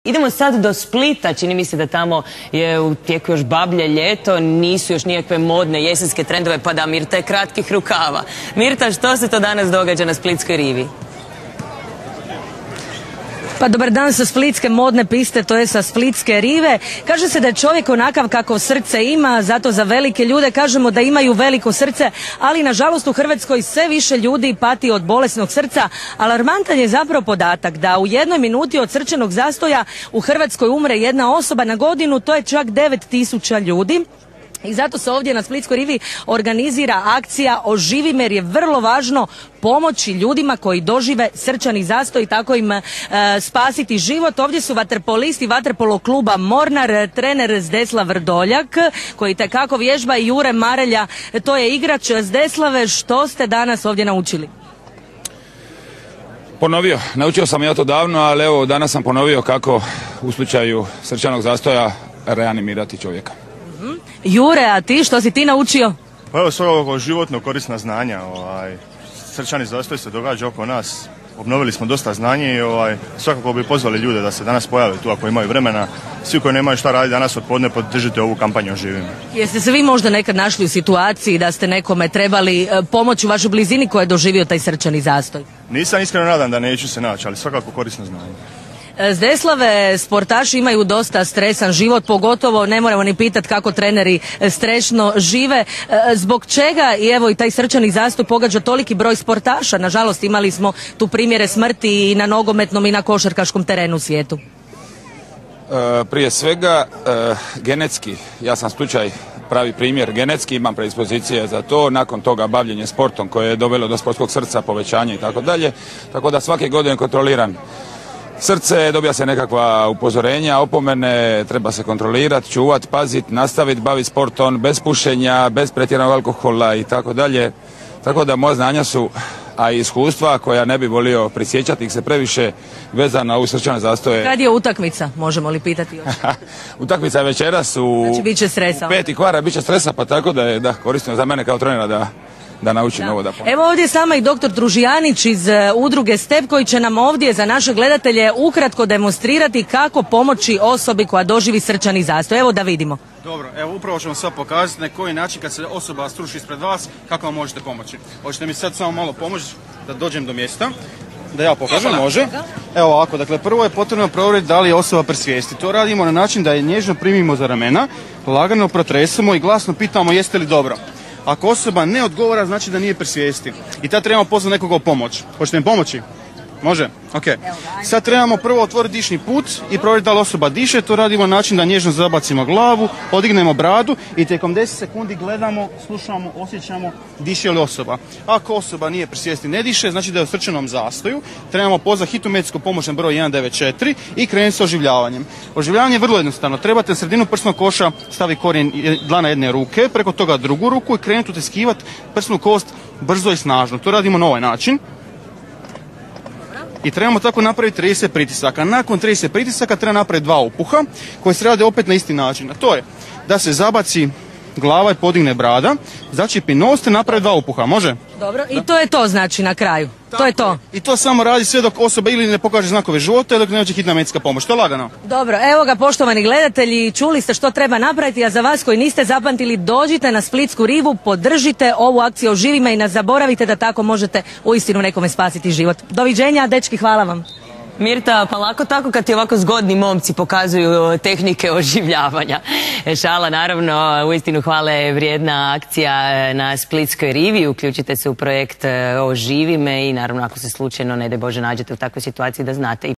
Idemo sad do Splita, čini mi se da tamo je u tijeku još bablje ljeto, nisu još nikakve modne jesenske trendove, pa da Mirta je kratkih rukava. Mirta, što se to danas događa na Splitskoj rivi? Pa dobar dan sa splitske modne piste, to je sa Splitske rive. Kaže se da je čovjek onakav kako srce ima, zato za velike ljude kažemo da imaju veliko srce, ali nažalost u Hrvatskoj sve više ljudi pati od bolesnog srca. Alarmantan je zapravo podatak da u jednoj minuti od srčanog zastoja u Hrvatskoj umre jedna osoba na godinu, to je čak 9.000 ljudi. I zato se ovdje na Splitskoj rivi organizira akcija Oživi me, jer je vrlo važno pomoći ljudima koji dožive srčani zastoj i tako im spasiti život. Ovdje su vaterpolisti vaterpolo kluba Mornar, trener Zdeslav Vrdoljak koji itekako vježba i Jure Marelja, to je igrač. Zdeslave, što ste danas ovdje naučili? Ponovio, naučio sam ja to davno, ali evo danas sam ponovio kako u slučaju srčanog zastoja reanimirati čovjeka. Jure, a ti, što si ti naučio? Pa evo svakako životno korisna znanja. Srčani zastoj se događa oko nas. Obnovili smo dosta znanja i svakako bi pozvali ljude da se danas pojave tu ako imaju vremena. Svi koji nemaju šta raditi danas od podne podržite ovu kampanju Oživim. Jeste se vi možda nekad našli u situaciji da ste nekome trebali pomoći u vašoj blizini ko je doživio taj srčani zastoj? Nisam iskreno nadam da neću se naći, ali svakako korisno znanje. Zdeslave, sportaši imaju dosta stresan život, pogotovo ne moramo ni pitati kako treneri stresno žive. Zbog čega i evo i taj srčani zastoj pogađa toliki broj sportaša? Nažalost imali smo tu primjere smrti i na nogometnom i na košarkaškom terenu u svijetu. Prije svega genetski, ja sam slučaj pravi primjer, genetski imam predispozicije za to, nakon toga bavljenje sportom koje je dovelo do sportskog srca, povećanja i tako dalje, tako da svake godine kontroliram srce, dobija se nekakva upozorenja, opomene, treba se kontrolirati, čuvati, paziti, nastaviti, baviti sportom, bez pušenja, bez pretjeranog alkohola i tako dalje. Tako da moja znanja su, a i iskustva koja ne bi volio prisjećati ih se previše vezana u srčane zastoje. Kad je utakmica, možemo li pitati još? Utakmica je večeras znači, bit će stresa. U 5 kvara, bit će stresa, pa tako da je korisno za mene kao trenera da naučim ovo da pomoći. Evo ovdje je sama i doktor Tružijanić iz udruge STEP koji će nam ovdje za naše gledatelje ukratko demonstrirati kako pomoći osobi koja doživi srčani zastoj. Evo da vidimo. Dobro, evo upravo ću vam sad pokazati na koji način kad se osoba struši ispred vas, kako vam možete pomoći. Hoćete mi sad samo malo pomoći da dođem do mjesta? Da ja pokažem, može. Evo ovako, dakle prvo je potrebno provjeriti da li je osoba pri svijesti. To radimo na način da je nježno primimo za ramena, lagano protresemo i glasno pitamo jeste li dobro. Ako osoba ne odgovara, znači da nije pri svijesti. I tad trebamo pozvati nekoga u pomoć. Hoćete mi pomoći? Može? Ok. Sad trebamo prvo otvoriti dišni put i provjeriti da li osoba diše. To radimo na način da nježno zabacimo glavu, podignemo bradu i tijekom 10 sekundi gledamo, slušamo, osjećamo diše li osoba. Ako osoba nije pri svijesti, ne diše, znači da je u srčanom zastoju. Trebamo pozvati hitnu medicinsku pomoć na broj 194 i krenuti sa oživljavanjem. Oživljavanje je vrlo jednostavno. Trebate na sredinu prsnog koša staviti korijen dlana jedne ruke, preko toga drugu ruku i krenuti utiskivati prsnu kost brzo i snažno. To radimo na ovaj način. I trebamo tako napraviti 30 pritisaka. Nakon 30 pritisaka treba napraviti 2 upuha koji se rade opet na isti način. A to je da se zabaci glava i podigne brada, začepi nos te napravi 2 upuha. Može? Dobro, i to je to znači na kraju. To je to. I to samo radi sve dok osoba ili ne pokaže znakove života ili dok ne dođe hitna medicinska pomoć. To je lagano. Dobro, evo ga poštovani gledatelji, čuli ste što treba napraviti, a za vas koji niste zapamtili, dođite na Splitsku rivu, podržite ovu akciju Oživi me i ne zaboravite da tako možete uistinu nekome spasiti život. Doviđenja, dečki, hvala vam. Mirta, pa lako tako kad ti ovako zgodni momci pokazuju tehnike oživljavanja. Šala, naravno, uistinu hvale vrijedna akcija na Splitskoj rivi. Uključite se u projekt Oživi me i naravno ako se slučajno, ne daj Bože, nađete u takvoj situaciji da znate